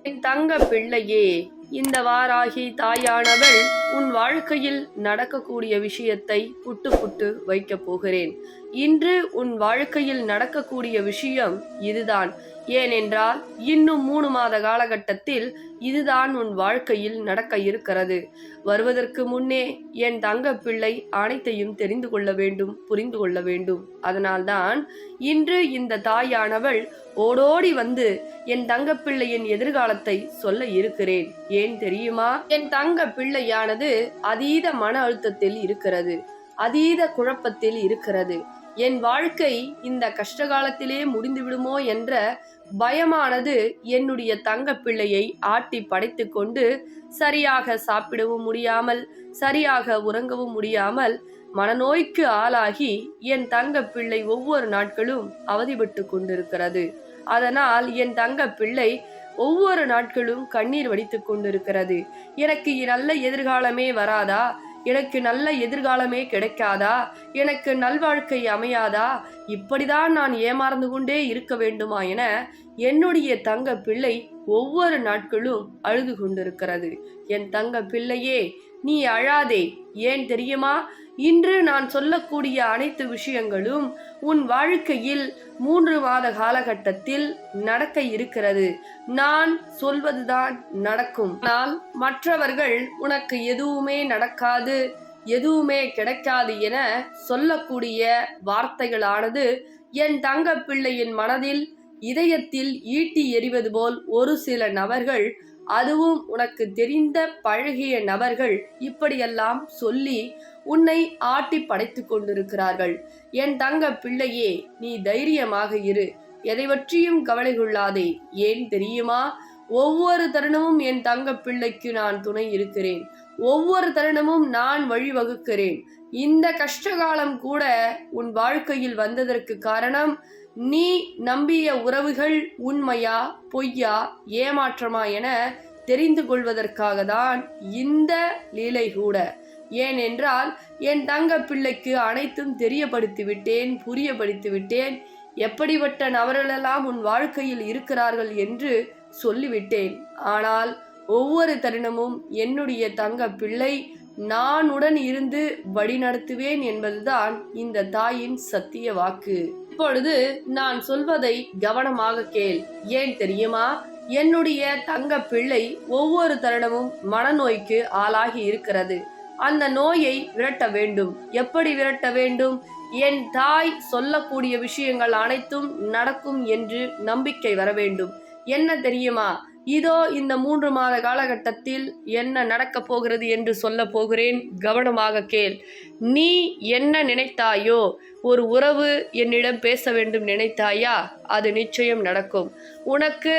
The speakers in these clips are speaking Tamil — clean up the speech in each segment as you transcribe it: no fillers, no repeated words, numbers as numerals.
என் தங்க பிள்ளையே, இந்த வாராகி தாயானவள் உன் வாழ்க்கையில் நடக்கக்கூடிய விஷயத்தை புட்டு புட்டு வைக்கப் போகிறேன். இன்று உன் வாழ்க்கையில் நடக்கக்கூடிய விஷயம் இதுதான். ஏனென்றால் இன்னும் 3 மாத காலகட்டத்தில் இதுதான் உன் வாழ்க்கையில் நடக்க இருக்கிறது. வருவதற்கு முன்னே என் தங்க பிள்ளை அனைத்தையும் தெரிந்து கொள்ள வேண்டும், புரிந்து கொள்ள வேண்டும். அதனால்தான் இன்று இந்த தாயானவள் ஓடோடி வந்து என் தங்க பிள்ளையின் எதிர்காலத்தை சொல்ல இருக்கிறேன். ஏன் தெரியுமா? என் தங்க பிள்ளையானது அதீத மன அழுத்தத்தில் இருக்கிறது, அதீத குழப்பத்தில் இருக்கிறது. என் வாழ்க்கை இந்த கஷ்டகாலத்திலே முடிந்து விடுமோ என்ற பயமானது என்னுடைய தங்க பிள்ளையை ஆட்டி படைத்து கொண்டு சரியாக சாப்பிடவும் முடியாமல், சரியாக உறங்கவும் முடியாமல் மனநோய்க்கு ஆளாகி என் தங்க பிள்ளை ஒவ்வொரு நாட்களும் அவதிப்பட்டு கொண்டிருக்கிறது. அதனால் என் தங்க பிள்ளை ஒவ்வொரு நாட்களும் கண்ணீர் வடித்துக் கொண்டிருக்கிறது. எனக்கு நல்ல எதிர்காலமே வராதா? எனக்கு நல்ல எதிர்காலமே கிடைக்காதா? எனக்கு நல்வாழ்க்கை அமையாதா? இப்படிதான் நான் ஏமாறந்து கொண்டே இருக்க வேண்டுமா என என்னுடைய தங்க பிள்ளை ஒவ்வொரு நாட்களும் அழுது கொண்டிருக்கிறது. என் தங்க பிள்ளையே, நீ அழாதே. ஏன் தெரியுமா? இன்று நான் சொல்லக்கூடிய அனைத்து விஷயங்களும் உன் வாழ்க்கையில் 3 மாத காலகட்டத்தில் நடக்க இருக்கிறது. நான் சொல்வதுதான் நடக்கும். ஆனால் மற்றவர்கள் உனக்கு எதுவுமே நடக்காது, எதுவுமே கிடைக்காது என சொல்லக்கூடிய வார்த்தைகளானது என் தங்க பிள்ளையின் மனதில், இதயத்தில் ஈட்டி எறிவது போல் ஒரு சில நபர்கள், அதுவும் உனக்கு தெரிந்த பழகிய நபர்கள் இப்படியெல்லாம் சொல்லி உன்னை ஆட்டி படைத்து கொண்டிருக்கிறார்கள். என் தங்க பிள்ளையே, நீ தைரியமாக இரு. எதை பற்றியும் கவலை கொள்ளாதே. ஏன் தெரியுமா? ஒவ்வொரு தருணமும் என் தங்க பிள்ளைக்கு நான் துணை இருக்கிறேன். ஒவ்வொரு தருணமும் நான் வழிவகுக்கிறேன். இந்த கஷ்டகாலம் கூட உன் வாழ்க்கையில் வந்ததற்கு காரணம், நீ நம்பிய உறவுகள் உண்மையா பொய்யா ஏமாற்றமா என தெரிந்து கொள்வதற்காக தான் இந்த லீலை கூட. ஏனென்றால் என் தங்க பிள்ளைக்கு அனைத்தும் தெரியப்படுத்தி விட்டேன், புரியப்படுத்தி விட்டேன். எப்படிப்பட்ட நபர்களெல்லாம் உன் வாழ்க்கையில் இருக்கிறார்கள் என்று சொல்லிவிட்டேன். ஆனால் ஒவ்வொரு தருணமும் என்னுடைய தங்க பிள்ளை நானுடன் இருந்து வழிநடத்துவேன் என்பதுதான் இந்த தாயின் சத்திய வாக்கு. இப்பொழுது நான் சொல்வதை கவனமாக கேள். ஏன் தெரியுமா? என்னுடைய தங்க பிள்ளை ஒவ்வொரு தருணமும் மனநோய்க்கு ஆளாகி இருக்கிறது. அந்த நோயை விரட்ட வேண்டும். எப்படி விரட்ட வேண்டும்? என் தாய் சொல்லக்கூடிய விஷயங்கள் அனைத்தும் நடக்கும் என்று நம்பிக்கை வர வேண்டும். என்ன தெரியுமா? இதோ இந்த 3 மாத காலகட்டத்தில் என்ன நடக்கப் போகிறது என்று சொல்ல போகிறேன். கவனமாக கேள். நீ என்ன நினைத்தாயோ, ஒரு உறவு என்னிடம் பேச வேண்டும் நினைத்தாயா? அது நிச்சயம் நடக்கும். உனக்கு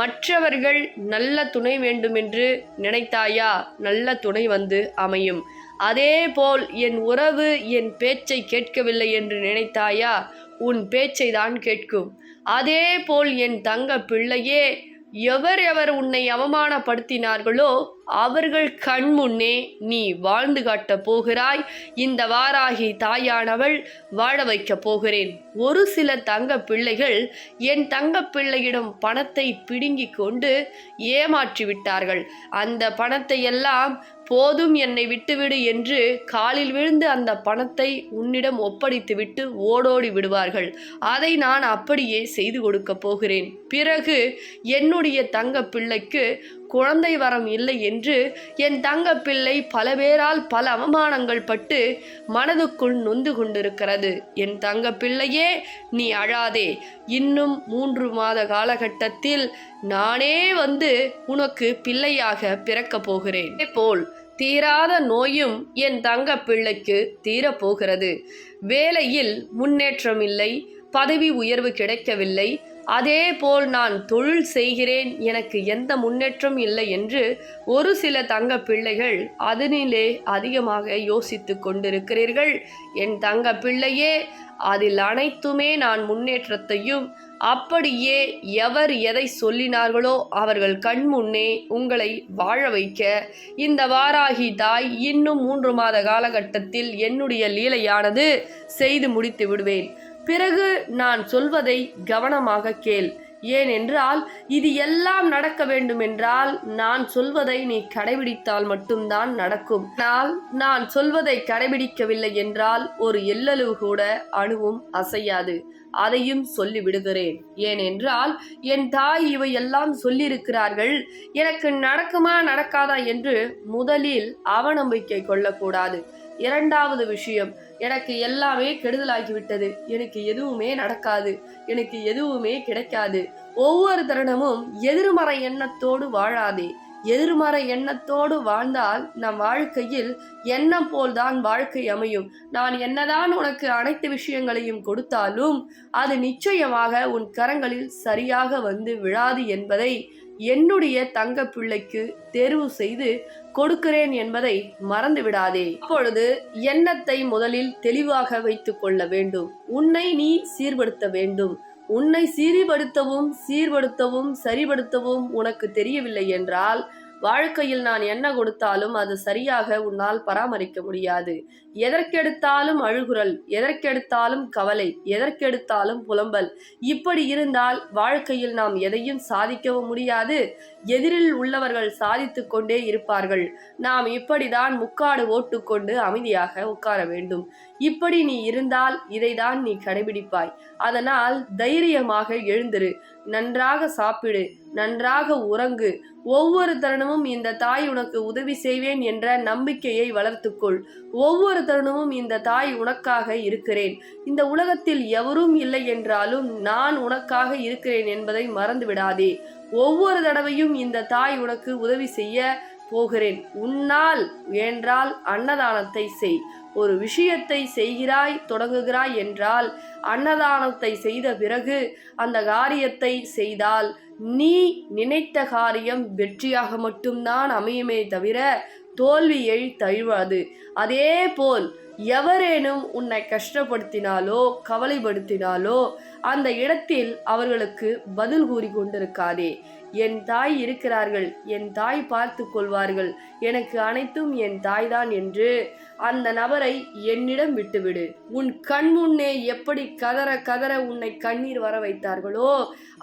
மற்றவர்கள் நல்ல துணை வேண்டும் என்று நினைத்தாயா? நல்ல துணை வந்து அமையும். அதே போல் என் உறவு என் பேச்சை கேட்கவில்லை என்று நினைத்தாயா? உன் பேச்சை தான் கேட்கும். அதே போல் என் தங்க பிள்ளையே, எவர் உன்னை அவமானப்படுத்தினார்களோ அவர்கள் கண் முன்னே நீ வாழ்ந்து காட்டப் போகிறாய். இந்த வாராகி தாயானவள் வாழ வைக்கப் போகிறேன். ஒரு சில தங்க பிள்ளைகள் என் தங்க பிள்ளையிடம் பணத்தை பிடுங்கி கொண்டு ஏமாற்றி விட்டார்கள். அந்த பணத்தை எல்லாம் போதும், என்னை விட்டுவிடு என்று காலில் விழுந்து அந்த பணத்தை உன்னிடம் ஒப்படைத்துவிட்டு ஓடோடி விடுவார்கள். அதை நான் அப்படியே செய்து கொடுக்க போகிறேன். பிறகு என்னுடைய தங்க பிள்ளைக்கு குழந்தை வரம் இல்லை என்று என் தங்க பிள்ளை பல பேரால் பல அவமானங்கள் பட்டு மனதுக்குள் நொந்து கொண்டிருக்கிறது. என் தங்க பிள்ளையே, நீ அழாதே. இன்னும் 3 மாத காலகட்டத்தில் நானே வந்து உனக்கு பிள்ளையாக பிறக்கப் போகிறேன். போல் தீராத நோயும் என் தங்க பிள்ளைக்கு தீரப்போகிறது. வேலையில் முன்னேற்றம் இல்லை, பதவி உயர்வு கிடைக்கவில்லை. அதே போல் நான் தொழில் செய்கிறேன், எனக்கு எந்த முன்னேற்றம் இல்லை என்று ஒரு சில தங்க பிள்ளைகள் அதனிலே அதிகமாக யோசித்து கொண்டிருக்கிறீர்கள். என் தங்க பிள்ளையே, அதில் அனைத்துமே நான் முன்னேற்றத்தையும், அப்படியே எவர் எதை சொல்லினார்களோ அவர்கள் கண் முன்னே உங்களை வாழ வைக்க இந்த வாராகி தாய் இன்னும் 3 மாத காலகட்டத்தில் என்னுடைய லீலையானது செய்து முடித்து விடுவேன். பிறகு நான் சொல்வதை கவனமாக கேள். ஏனென்றால் இது எல்லாம் நடக்க வேண்டுமென்றால் நான் சொல்வதை நீ கடைபிடித்தால் மட்டும்தான் நடக்கும். ஆனால் நான் சொல்வதை கடைபிடிக்கவில்லை என்றால் ஒரு எள்ளளவு கூட அணுவும் அசையாது. அதையும் சொல்லி விடுகிறேன். ஏனென்றால் என் தாய் இவையெல்லாம் சொல்லியிருக்கிறார்கள். எனக்கு நடக்குமா நடக்காதா என்று முதலில் அவநம்பிக்கை கொள்ளக்கூடாது. இரண்டாவது விஷயம், எனக்கு எல்லாமே கெடுதலாகிவிட்டது, எனக்கு எதுவுமே நடக்காது, எனக்கு எதுவுமே கிடைக்காது. ஒவ்வொரு தருணமும் எதிர்மறை எண்ணத்தோடு வாழாதே. எதிர்மறை எண்ணத்தோடு வாழ்ந்தால் நம் வாழ்க்கையில் எண்ணம் போல்தான் வாழ்க்கை அமையும். நான் என்னதான் உனக்கு அனைத்து விஷயங்களையும் கொடுத்தாலும் அது நிச்சயமாக உன் கரங்களில் சரியாக வந்து விழாது என்பதை என்னுடைய தங்க பிள்ளைக்கு தேர்வு செய்து கொடுக்கிறேன் என்பதை மறந்து விடாதே. அப்பொழுது எண்ணத்தை முதலில் தெளிவாக வைத்துக் கொள்ள வேண்டும். உன்னை நீ சீர்படுத்த வேண்டும். உன்னை சீர்படுத்தவும் சரிபடுத்தவும் உனக்கு தெரியவில்லை என்றால் வாழ்க்கையில் நான் என்ன கொடுத்தாலும் அது சரியாக உன்னால் பராமரிக்க முடியாது. எதற்கெடுத்தாலும் அழுகுரல், எதற்கெடுத்தாலும் கவலை, எதற்கெடுத்தாலும் புலம்பல். இப்படி இருந்தால் வாழ்க்கையில் நாம் எதையும் சாதிக்கவும் முடியாது. எதிரில் உள்ளவர்கள் சாதித்து கொண்டே இருப்பார்கள். நாம் இப்படிதான் முக்காடு ஓட்டுக்கொண்டு அமைதியாக உட்கார வேண்டும். இப்படி நீ இருந்தால் இதைதான் நீ கடைபிடிப்பாய். அதனால் தைரியமாக எழுந்திரு, நன்றாக சாப்பிடு, நன்றாக உறங்கு. ஒவ்வொரு தருணமும் இந்த தாய் உனக்கு உதவி செய்வேன் என்ற நம்பிக்கையை வளர்த்துக்கொள். ஒவ்வொரு தருணமும் இந்த தாய் உனக்காக இருக்கிறேன். இந்த உலகத்தில் எவரும் இல்லை என்றாலும் நான் உனக்காக இருக்கிறேன் என்பதை மறந்து விடாதே. ஒவ்வொரு தடவையும் இந்த தாய் உனக்கு உதவி செய்ய போகிறேன். உன்னால் என்றால் அன்னதானத்தை செய். ஒரு விஷயத்தை செய்கிறாய், தொடங்குகிறாய் என்றால் அன்னதானத்தை செய்த பிறகு அந்த காரியத்தை செய்தால் நீ நினைத்த காரியம் வெற்றியாக மட்டும்தான் அமையுமே தவிர தோல்வியை தழுவாது. அதே போல் எவரேனும் உன்னை கஷ்டப்படுத்தினாலோ கவலைப்படுத்தினாலோ அந்த இடத்தில் அவர்களுக்கு பதில் கூறி கொண்டிருக்காதே. என் தாய் இருக்கிறார்கள், என் தாய் பார்த்து கொள்வார்கள், எனக்கு அனைத்தும் என் தாய்தான் என்று அந்த நபரை என்னிடம் விட்டுவிடு. உன் கண் முன்னே எப்படி கதற கதற உன்னை கண்ணீர் வர வைத்தார்களோ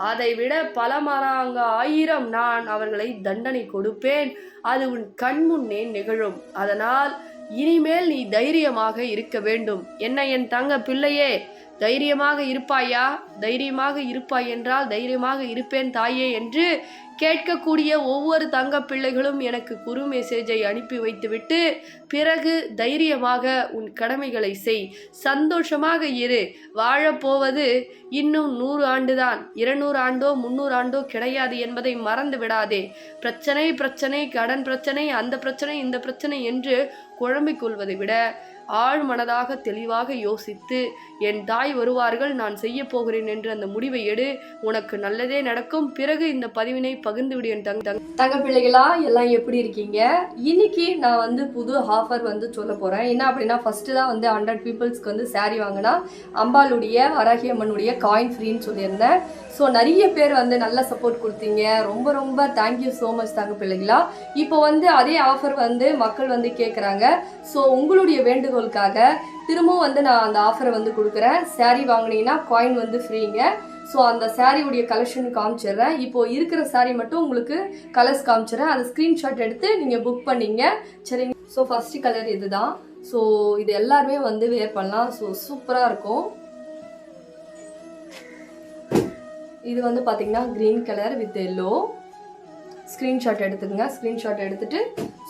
அதை விட பல மடங்கு 1000 நான் அவர்களை தண்டனை கொடுப்பேன். அது உன் கண் முன்னே நிகழும். அதனால் இனிமேல் நீ தைரியமாக இருக்க வேண்டும். என்ன என் தங்க பிள்ளையே, தைரியமாக இருப்பாயா? தைரியமாக இருப்பாய் என்றால் தைரியமாக இருப்பேன் தாயே என்று கேட்கக்கூடிய ஒவ்வொரு தங்க பிள்ளைகளும் எனக்கு குறு மெசேஜை அனுப்பி வைத்துவிட்டு பிறகு தைரியமாக உன் கடமைகளை செய், சந்தோஷமாக இரு. வாழப்போவது இன்னும் 100 ஆண்டுதான், 200 ஆண்டோ 300 ஆண்டோ கிடையாது என்பதை மறந்து விடாதே. பிரச்சனை, கடன் பிரச்சனை, அந்த பிரச்சனை, இந்த பிரச்சனை என்று குழம்பிக் கொள்வதை விட ஆழ் மனதாக தெளிவாக யோசித்து என் தாய் வருவார்கள், நான் செய்ய போகிறேன் என்று அந்த முடிவை எடு. உனக்கு நல்லதே நடக்கும். பிறகு இந்த பதிவினை பகிர்ந்து விடு. என் தங்க பிள்ளைகளா எல்லாம் எப்படி இருக்கீங்க? இன்னைக்கு நான் புது ஆஃபர் சொல்ல போறேன். என்ன அப்படின்னா, ஃபர்ஸ்ட் தான் 100 பீப்புள்ஸ்க்கு saree வாங்கினா அம்பாளுடைய வராகி அம்மனுடைய காயின் ஃப்ரீன்னு சொல்லியிருந்தேன். ஸோ நிறைய பேர் நல்ல சப்போர்ட் கொடுத்தீங்க. ரொம்ப ரொம்ப தேங்க்யூ ஸோ மச் தங்க பிள்ளைகளா. இப்போ அதே ஆஃபர் மக்கள் கேட்குறாங்க. ஸோ உங்களுடைய வேண்டுகோளுக்காக திரும்பவும் நான் அந்த ஆஃபரை கொடுக்குறேன். saree வாங்கினீங்கன்னா காயின் ஃப்ரீங்க. ஸோ அந்த சாரியுடைய கலெக்ஷன் காமிச்சிடுறேன். இப்போ இருக்கிற சாரி மட்டும் உங்களுக்கு கலர்ஸ் காமிச்சிடுறேன். அதை ஸ்க்ரீன்ஷாட் எடுத்து நீங்கள் புக் பண்ணிங்க. சரிங்க. ஸோ ஃபர்ஸ்ட் கலர் இதுதான். ஸோ இது எல்லாருமே வேர் பண்ணலாம். ஸோ சூப்பராக இருக்கும். இது பார்த்தீங்கன்னா green colour with yellow. Screenshot எடுத்துக்கங்க. ஸ்க்ரீன்ஷாட் எடுத்துட்டு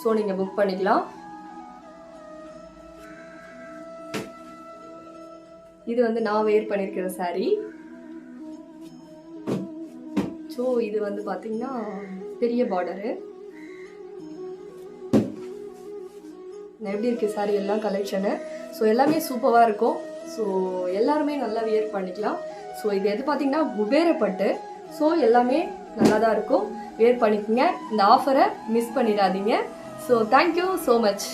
ஸோ நீங்கள் புக் பண்ணிக்கலாம். இது நான் வேர் பண்ணியிருக்கிற சாரி. ஸோ இது பார்த்தீங்கன்னா பெரிய பார்டரு. எப்படி இருக்கு சாரி எல்லாம் கலெக்ஷனு? ஸோ எல்லாமே சூப்பராக இருக்கும். ஸோ எல்லாருமே நல்லா வியர் பண்ணிக்கலாம். ஸோ இது எது பார்த்தீங்கன்னா குபேரப்பட்டு. ஸோ எல்லாமே நல்லா தான் இருக்கும். வியர் பண்ணிக்கோங்க. இந்த ஆஃபரை மிஸ் பண்ணிடாதீங்க. So thank you so much.